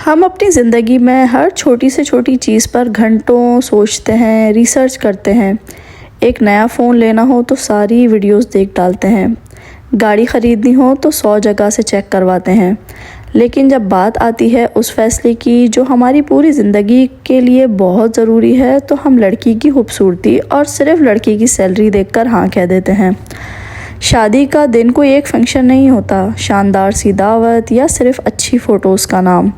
ہم اپنی زندگی میں ہر چھوٹی سے چھوٹی چیز پر گھنٹوں سوچتے ہیں، ریسرچ کرتے ہیں۔ ایک نیا فون لینا ہو تو ساری ویڈیوز دیکھ ڈالتے ہیں، گاڑی خریدنی ہو تو 100 جگہ سے چیک کرواتے ہیں۔ لیکن جب بات آتی ہے اس فیصلے کی جو ہماری پوری زندگی کے لیے بہت ضروری ہے، تو ہم لڑکی کی خوبصورتی اور صرف لڑکی کی سیلری دیکھ کر ہاں کہہ دیتے ہیں۔ شادی کا دن کوئی ایک فنکشن نہیں ہوتا، شاندار سی دعوت یا صرف اچھی فوٹوز کا نام۔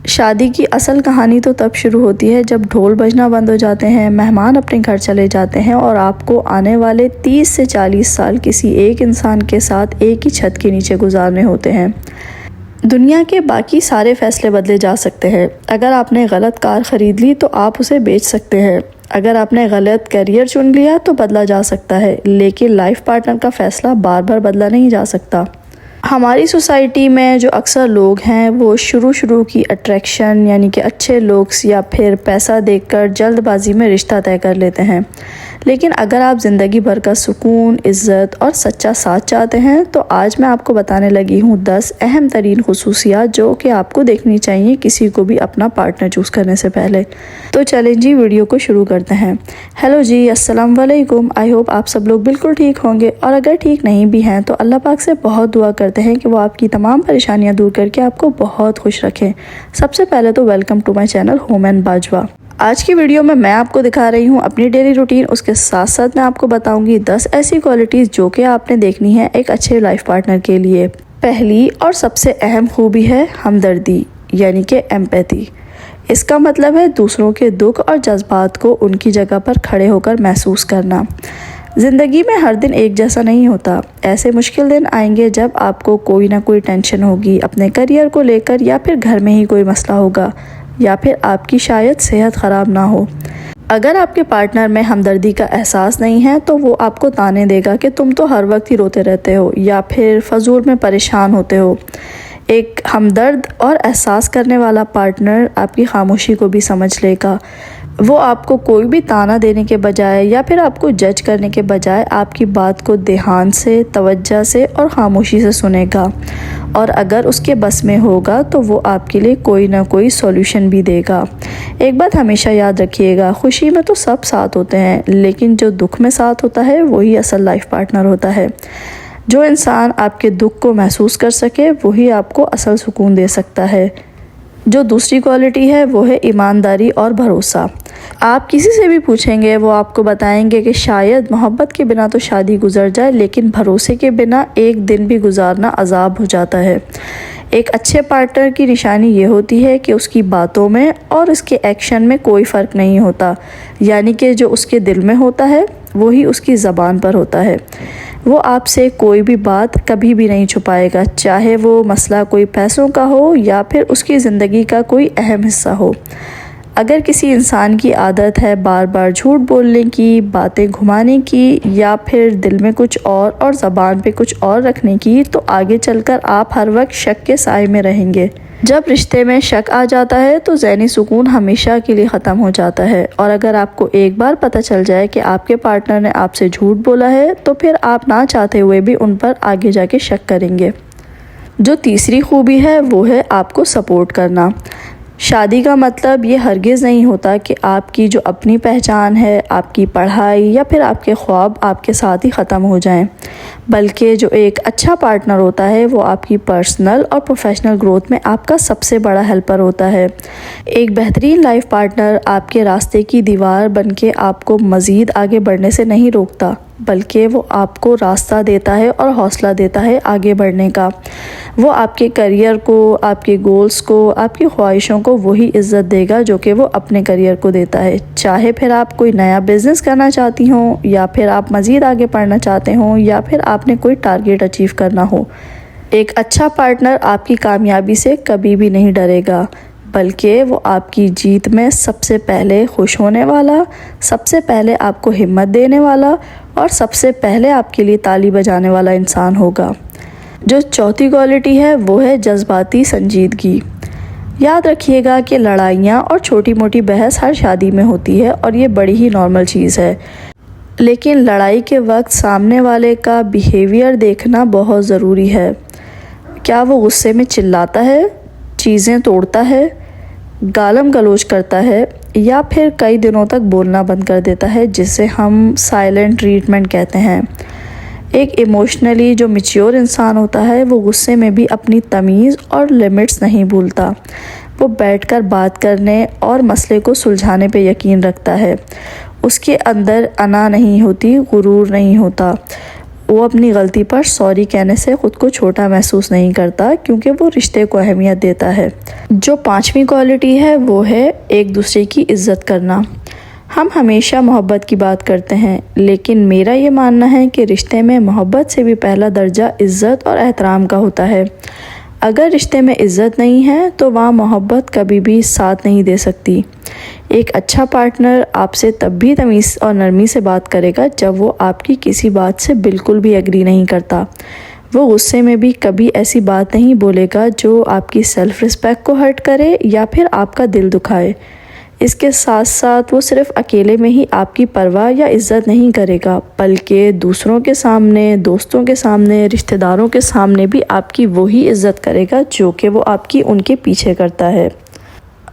شادی کی اصل کہانی تو تب شروع ہوتی ہے جب ڈھول بجنا بند ہو جاتے ہیں، مہمان اپنے گھر چلے جاتے ہیں اور آپ کو آنے والے 30 سے 40 سال کسی ایک انسان کے ساتھ ایک ہی چھت کے نیچے گزارنے ہوتے ہیں۔ دنیا کے باقی سارے فیصلے بدلے جا سکتے ہیں۔ اگر آپ نے غلط کار خرید لی تو آپ اسے بیچ سکتے ہیں، اگر آپ نے غلط کیریئر چن لیا تو بدلا جا سکتا ہے، لیکن لائف پارٹنر کا فیصلہ بار بار بدلا نہیں جا سکتا۔ ہماری سوسائٹی میں جو اکثر لوگ ہیں وہ شروع کی اٹریکشن یعنی کہ اچھے لوکس یا پھر پیسہ دیکھ کر جلد بازی میں رشتہ طے کر لیتے ہیں۔ لیکن اگر آپ زندگی بھر کا سکون، عزت اور سچا ساتھ چاہتے ہیں تو آج میں آپ کو بتانے لگی ہوں 10 اہم ترین خصوصیات جو کہ آپ کو دیکھنی چاہیے کسی کو بھی اپنا پارٹنر چوز کرنے سے پہلے۔ تو چلیں جی ویڈیو کو شروع کرتے ہیں۔ ہیلو جی، السلام علیکم۔ آئی ہوپ آپ سب لوگ بالکل ٹھیک ہوں گے، اور اگر ٹھیک نہیں بھی ہیں تو اللہ پاک سے بہت دعا کرتے ہیں کہ وہ آپ کی تمام پریشانیاں دور کر کے آپ کو بہت خوش رکھیں۔ سب سے پہلے تو welcome to my channel home and Bajwa. آج کی ویڈیو میں آپ کو دکھا رہی ہوں اپنی ڈیلی روٹین، اس کے ساتھ ساتھ میں آپ کو بتاؤں گی 10 ایسی کوالٹیز جو کہ آپ نے دیکھنی ہے ایک اچھے لائف پارٹنر کے لیے۔ پہلی اور سب سے اہم خوبی ہے ہمدردی یعنی کہ ایمپیتھی۔ اس کا مطلب ہے دوسروں کے دکھ اور جذبات کو ان کی جگہ پر کھڑے ہو کر محسوس کرنا۔ زندگی میں ہر دن ایک جیسا نہیں ہوتا، ایسے مشکل دن آئیں گے جب آپ کو کوئی نہ کوئی ٹینشن ہوگی اپنے کیریئر کو لے کر، یا پھر گھر میں ہی کوئی مسئلہ ہوگا، یا پھر آپ کی شاید صحت خراب نہ ہو۔ اگر آپ کے پارٹنر میں ہمدردی کا احساس نہیں ہے تو وہ آپ کو تانے دے گا کہ تم تو ہر وقت ہی روتے رہتے ہو یا پھر فضول میں پریشان ہوتے ہو۔ ایک ہمدرد اور احساس کرنے والا پارٹنر آپ کی خاموشی کو بھی سمجھ لے گا۔ وہ آپ کو کوئی بھی تانا دینے کے بجائے یا پھر آپ کو جج کرنے کے بجائے آپ کی بات کو دھیان سے، توجہ سے اور خاموشی سے سنے گا، اور اگر اس کے بس میں ہوگا تو وہ آپ کے لیے کوئی نہ کوئی سولوشن بھی دے گا۔ ایک بات ہمیشہ یاد رکھیے گا، خوشی میں تو سب ساتھ ہوتے ہیں، لیکن جو دکھ میں ساتھ ہوتا ہے وہی اصل لائف پارٹنر ہوتا ہے۔ جو انسان آپ کے دکھ کو محسوس کر سکے وہی آپ کو اصل سکون دے سکتا ہے۔ جو دوسری کوالٹی ہے وہ ہے ایمانداری اور بھروسہ۔ آپ کسی سے بھی پوچھیں گے وہ آپ کو بتائیں گے کہ شاید محبت کے بنا تو شادی گزر جائے، لیکن بھروسے کے بنا ایک دن بھی گزارنا عذاب ہو جاتا ہے۔ ایک اچھے پارٹنر کی نشانی یہ ہوتی ہے کہ اس کی باتوں میں اور اس کے ایکشن میں کوئی فرق نہیں ہوتا، یعنی کہ جو اس کے دل میں ہوتا ہے وہی اس کی زبان پر ہوتا ہے۔ وہ آپ سے کوئی بھی بات کبھی بھی نہیں چھپائے گا، چاہے وہ مسئلہ کوئی پیسوں کا ہو یا پھر اس کی زندگی کا کوئی اہم حصہ ہو۔ اگر کسی انسان کی عادت ہے بار بار جھوٹ بولنے کی، باتیں گھمانے کی، یا پھر دل میں کچھ اور زبان پہ کچھ اور رکھنے کی، تو آگے چل کر آپ ہر وقت شک کے سائے میں رہیں گے۔ جب رشتے میں شک آ جاتا ہے تو ذہنی سکون ہمیشہ کے لیے ختم ہو جاتا ہے، اور اگر آپ کو ایک بار پتہ چل جائے کہ آپ کے پارٹنر نے آپ سے جھوٹ بولا ہے تو پھر آپ نہ چاہتے ہوئے بھی ان پر آگے جا کے شک کریں گے۔ جو تیسری خوبی ہے وہ ہے آپ کو سپورٹ کرنا۔ شادی کا مطلب یہ ہرگز نہیں ہوتا کہ آپ کی جو اپنی پہچان ہے، آپ کی پڑھائی یا پھر آپ کے خواب آپ کے ساتھ ہی ختم ہو جائیں، بلکہ جو ایک اچھا پارٹنر ہوتا ہے وہ آپ کی پرسنل اور پروفیشنل گروتھ میں آپ کا سب سے بڑا ہیلپر ہوتا ہے۔ ایک بہترین لائف پارٹنر آپ کے راستے کی دیوار بن کے آپ کو مزید آگے بڑھنے سے نہیں روکتا، بلکہ وہ آپ کو راستہ دیتا ہے اور حوصلہ دیتا ہے آگے بڑھنے کا۔ وہ آپ کے کیریئر کو، آپ کے گولز کو، آپ کی خواہشوں کو وہی عزت دے گا جو کہ وہ اپنے کیریئر کو دیتا ہے، چاہے پھر آپ کوئی نیا بزنس کرنا چاہتی ہوں، یا پھر آپ مزید آگے پڑھنا چاہتے ہوں، یا پھر آپ نے کوئی ٹارگیٹ اچیو کرنا ہو۔ ایک اچھا پارٹنر آپ کی کامیابی سے کبھی بھی نہیں ڈرے گا، بلکہ وہ آپ کی جیت میں سب سے پہلے خوش ہونے والا، سب سے پہلے آپ کو ہمت دینے والا، اور سب سے پہلے آپ کے لیے تالی بجانے والا انسان ہوگا۔ جو چوتھی کوالٹی ہے وہ ہے جذباتی سنجیدگی۔ یاد رکھیے گا کہ لڑائیاں اور چھوٹی موٹی بحث ہر شادی میں ہوتی ہے اور یہ بڑی ہی نارمل چیز ہے، لیکن لڑائی کے وقت سامنے والے کا بیہیویئر دیکھنا بہت ضروری ہے۔ کیا وہ غصے میں چلاتا ہے، چیزیں توڑتا ہے، گالم گلوچ کرتا ہے یا پھر کئی دنوں تک بولنا بند کر دیتا ہے، جسے ہم سائلنٹ ٹریٹمنٹ کہتے ہیں۔ ایک ایموشنلی جو میچیور انسان ہوتا ہے وہ غصے میں بھی اپنی تمیز اور لیمٹس نہیں بھولتا۔ وہ بیٹھ کر بات کرنے اور مسئلے کو سلجھانے پہ یقین رکھتا ہے۔ اس کے اندر انا نہیں ہوتی، غرور نہیں ہوتا۔ وہ اپنی غلطی پر سوری کہنے سے خود کو چھوٹا محسوس نہیں کرتا، کیونکہ وہ رشتے کو اہمیت دیتا ہے۔ جو 5ویں کوالٹی ہے وہ ہے ایک دوسرے کی عزت کرنا۔ ہم ہمیشہ محبت کی بات کرتے ہیں، لیکن میرا یہ ماننا ہے کہ رشتے میں محبت سے بھی پہلا درجہ عزت اور احترام کا ہوتا ہے۔ اگر رشتے میں عزت نہیں ہے تو وہاں محبت کبھی بھی ساتھ نہیں دے سکتی۔ ایک اچھا پارٹنر آپ سے تب بھی تمیز اور نرمی سے بات کرے گا جب وہ آپ کی کسی بات سے بالکل بھی ایگری نہیں کرتا۔ وہ غصے میں بھی کبھی ایسی بات نہیں بولے گا جو آپ کی سیلف رسپیکٹ کو ہرٹ کرے یا پھر آپ کا دل دکھائے۔ اس کے ساتھ ساتھ وہ صرف اکیلے میں ہی آپ کی پرواہ یا عزت نہیں کرے گا، بلکہ دوسروں کے سامنے، دوستوں کے سامنے، رشتہ داروں کے سامنے بھی آپ کی وہی عزت کرے گا جو کہ وہ آپ کی ان کے پیچھے کرتا ہے۔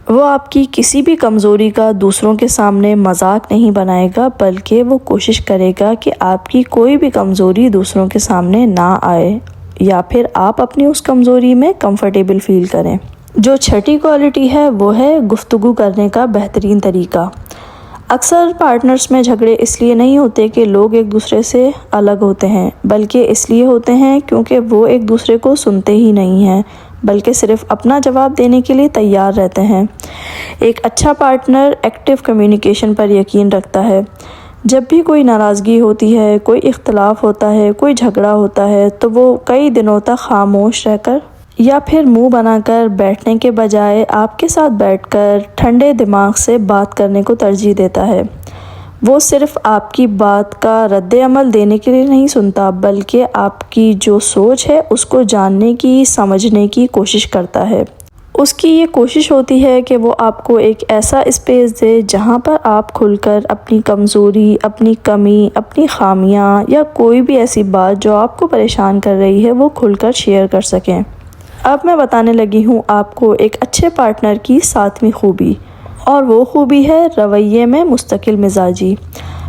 وہ آپ کی کسی بھی کمزوری کا دوسروں کے سامنے مذاق نہیں بنائے گا، بلکہ وہ کوشش کرے گا کہ آپ کی کوئی بھی کمزوری دوسروں کے سامنے نہ آئے یا پھر آپ اپنی اس کمزوری میں کمفرٹیبل فیل کریں۔ جو 6ٹھی کوالٹی ہے وہ ہے گفتگو کرنے کا بہترین طریقہ۔ اکثر پارٹنرز میں جھگڑے اس لیے نہیں ہوتے کہ لوگ ایک دوسرے سے الگ ہوتے ہیں، بلکہ اس لیے ہوتے ہیں کیونکہ وہ ایک دوسرے کو سنتے ہی نہیں ہیں، بلکہ صرف اپنا جواب دینے کے لیے تیار رہتے ہیں۔ ایک اچھا پارٹنر ایکٹیو کمیونیکیشن پر یقین رکھتا ہے۔ جب بھی کوئی ناراضگی ہوتی ہے، کوئی اختلاف ہوتا ہے، کوئی جھگڑا ہوتا ہے، تو وہ کئی دنوں تک خاموش رہ کر یا پھر منہ بنا کر بیٹھنے کے بجائے آپ کے ساتھ بیٹھ کر ٹھنڈے دماغ سے بات کرنے کو ترجیح دیتا ہے۔ وہ صرف آپ کی بات کا رد عمل دینے کے لیے نہیں سنتا، بلکہ آپ کی جو سوچ ہے اس کو جاننے کی، سمجھنے کی کوشش کرتا ہے۔ اس کی یہ کوشش ہوتی ہے کہ وہ آپ کو ایک ایسا اسپیس دے جہاں پر آپ کھل کر اپنی کمزوری، اپنی کمی، اپنی خامیاں یا کوئی بھی ایسی بات جو آپ کو پریشان کر رہی ہے وہ کھل کر شیئر کر سکیں۔ اب میں بتانے لگی ہوں آپ کو ایک اچھے پارٹنر کی 7ویں خوبی، اور وہ خوبی ہے رویے میں مستقل مزاجی۔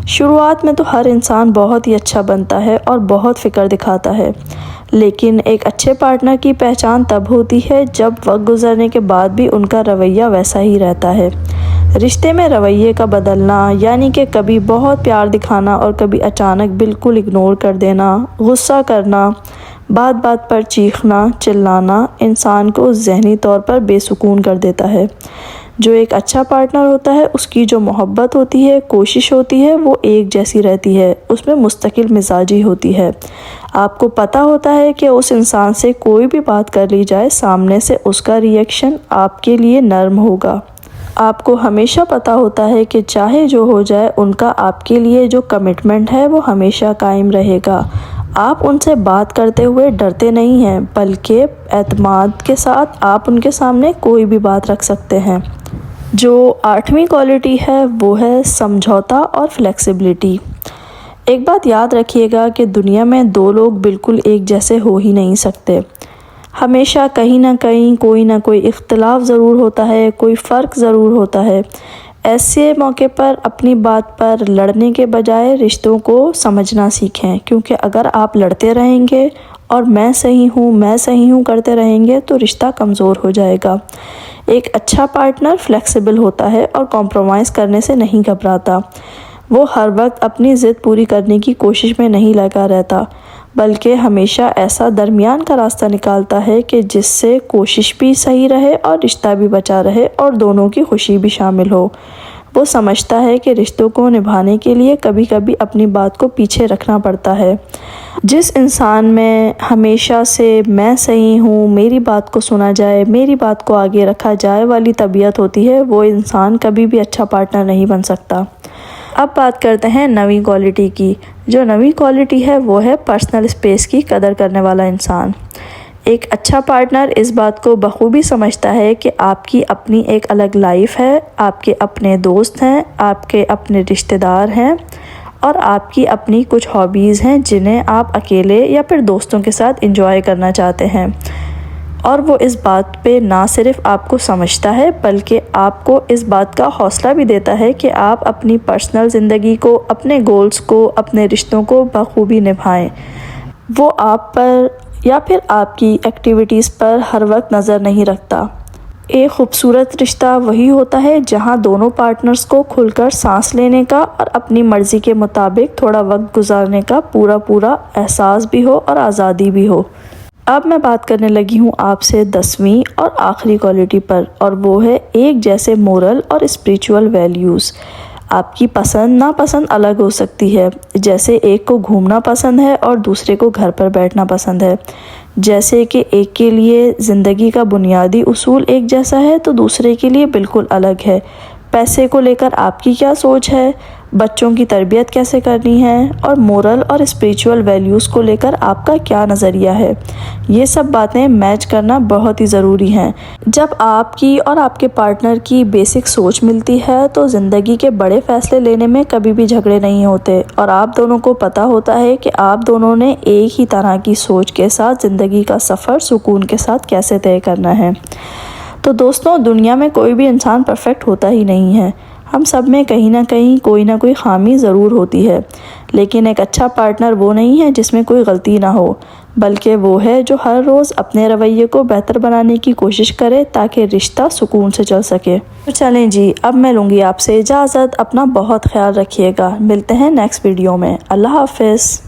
شروعات میں تو ہر انسان بہت ہی اچھا بنتا ہے اور بہت فکر دکھاتا ہے، لیکن ایک اچھے پارٹنر کی پہچان تب ہوتی ہے جب وقت گزرنے کے بعد بھی ان کا رویہ ویسا ہی رہتا ہے۔ رشتے میں رویے کا بدلنا یعنی کہ کبھی بہت پیار دکھانا اور کبھی اچانک بالکل اگنور کر دینا، غصہ کرنا، بات بات پر چیخنا، چلانا انسان کو ذہنی طور پر بے سکون کر دیتا ہے۔ جو ایک اچھا پارٹنر ہوتا ہے اس کی جو محبت ہوتی ہے، کوشش ہوتی ہے، وہ ایک جیسی رہتی ہے، اس میں مستقل مزاجی ہوتی ہے۔ آپ کو پتہ ہوتا ہے کہ اس انسان سے کوئی بھی بات کر لی جائے، سامنے سے اس کا ریئیکشن آپ کے لیے نرم ہوگا۔ آپ کو ہمیشہ پتہ ہوتا ہے کہ چاہے جو ہو جائے ان کا آپ کے لیے جو کمٹمنٹ ہے وہ ہمیشہ قائم رہے گا۔ آپ ان سے بات کرتے ہوئے ڈرتے نہیں ہیں، بلکہ اعتماد کے ساتھ آپ ان کے سامنے کوئی بھی بات رکھ سکتے ہیں۔ جو 8ویں کوالٹی ہے وہ ہے سمجھوتا اور فلیکسیبلٹی۔ ایک بات یاد رکھیے گا کہ دنیا میں 2 لوگ بالکل ایک جیسے ہو ہی نہیں سکتے۔ ہمیشہ کہیں نہ کہیں کوئی نہ کوئی اختلاف ضرور ہوتا ہے، کوئی فرق ضرور ہوتا ہے۔ ایسے موقع پر اپنی بات پر لڑنے کے بجائے رشتوں کو سمجھنا سیکھیں، کیونکہ اگر آپ لڑتے رہیں گے اور میں صحیح ہوں کرتے رہیں گے تو رشتہ کمزور ہو جائے گا۔ ایک اچھا پارٹنر فلیکسیبل ہوتا ہے اور کمپرومائز کرنے سے نہیں گھبراتا۔ وہ ہر وقت اپنی ضد پوری کرنے کی کوشش میں نہیں لگا رہتا، بلکہ ہمیشہ ایسا درمیان کا راستہ نکالتا ہے کہ جس سے کوشش بھی صحیح رہے اور رشتہ بھی بچا رہے اور دونوں کی خوشی بھی شامل ہو۔ وہ سمجھتا ہے کہ رشتوں کو نبھانے کے لیے کبھی کبھی اپنی بات کو پیچھے رکھنا پڑتا ہے۔ جس انسان میں ہمیشہ سے میں صحیح ہوں، میری بات کو سنا جائے، میری بات کو آگے رکھا جائے والی طبیعت ہوتی ہے، وہ انسان کبھی بھی اچھا پارٹنر نہیں بن سکتا۔ اب بات کرتے ہیں 9ویں کوالٹی کی۔ جو 9ویں کوالٹی ہے وہ ہے پرسنل اسپیس کی قدر کرنے والا انسان۔ ایک اچھا پارٹنر اس بات کو بخوبی سمجھتا ہے کہ آپ کی اپنی ایک الگ لائف ہے، آپ کے اپنے دوست ہیں، آپ کے اپنے رشتہ دار ہیں اور آپ کی اپنی کچھ ہابیز ہیں جنہیں آپ اکیلے یا پھر دوستوں کے ساتھ انجوائے کرنا چاہتے ہیں۔ اور وہ اس بات پہ نہ صرف آپ کو سمجھتا ہے بلکہ آپ کو اس بات کا حوصلہ بھی دیتا ہے کہ آپ اپنی پرسنل زندگی کو، اپنے گولز کو، اپنے رشتوں کو بخوبی نبھائیں۔ وہ آپ پر یا پھر آپ کی ایکٹیویٹیز پر ہر وقت نظر نہیں رکھتا۔ ایک خوبصورت رشتہ وہی ہوتا ہے جہاں دونوں پارٹنرز کو کھل کر سانس لینے کا اور اپنی مرضی کے مطابق تھوڑا وقت گزارنے کا پورا احساس بھی ہو اور آزادی بھی ہو۔ اب میں بات کرنے لگی ہوں آپ سے 10ویں اور آخری کوالٹی پر، اور وہ ہے ایک جیسے مورل اور اسپریچول ویلیوز۔ آپ کی پسند ناپسند الگ ہو سکتی ہے، جیسے ایک کو گھومنا پسند ہے اور دوسرے کو گھر پر بیٹھنا پسند ہے۔ جیسے کہ ایک کے لیے زندگی کا بنیادی اصول ایک جیسا ہے تو دوسرے کے لیے بالکل الگ ہے۔ پیسے کو لے کر آپ کی کیا سوچ ہے، بچوں کی تربیت کیسے کرنی ہے، اور مورل اور اسپریچول ویلیوز کو لے کر آپ کا کیا نظریہ ہے، یہ سب باتیں میچ کرنا بہت ہی ضروری ہیں۔ جب آپ کی اور آپ کے پارٹنر کی بیسک سوچ ملتی ہے تو زندگی کے بڑے فیصلے لینے میں کبھی بھی جھگڑے نہیں ہوتے، اور آپ دونوں کو پتہ ہوتا ہے کہ آپ دونوں نے ایک ہی طرح کی سوچ کے ساتھ زندگی کا سفر سکون کے ساتھ کیسے طے کرنا ہے۔ تو دوستوں، دنیا میں کوئی بھی انسان پرفیکٹ ہوتا ہی نہیں ہے، ہم سب میں کہیں نہ کہیں کوئی نہ کوئی خامی ضرور ہوتی ہے، لیکن ایک اچھا پارٹنر وہ نہیں ہے جس میں کوئی غلطی نہ ہو، بلکہ وہ ہے جو ہر روز اپنے رویے کو بہتر بنانے کی کوشش کرے تاکہ رشتہ سکون سے چل سکے۔ تو چلیں جی، اب میں لوں گی آپ سے اجازت، اپنا بہت خیال رکھیے گا، ملتے ہیں نیکسٹ ویڈیو میں، اللہ حافظ۔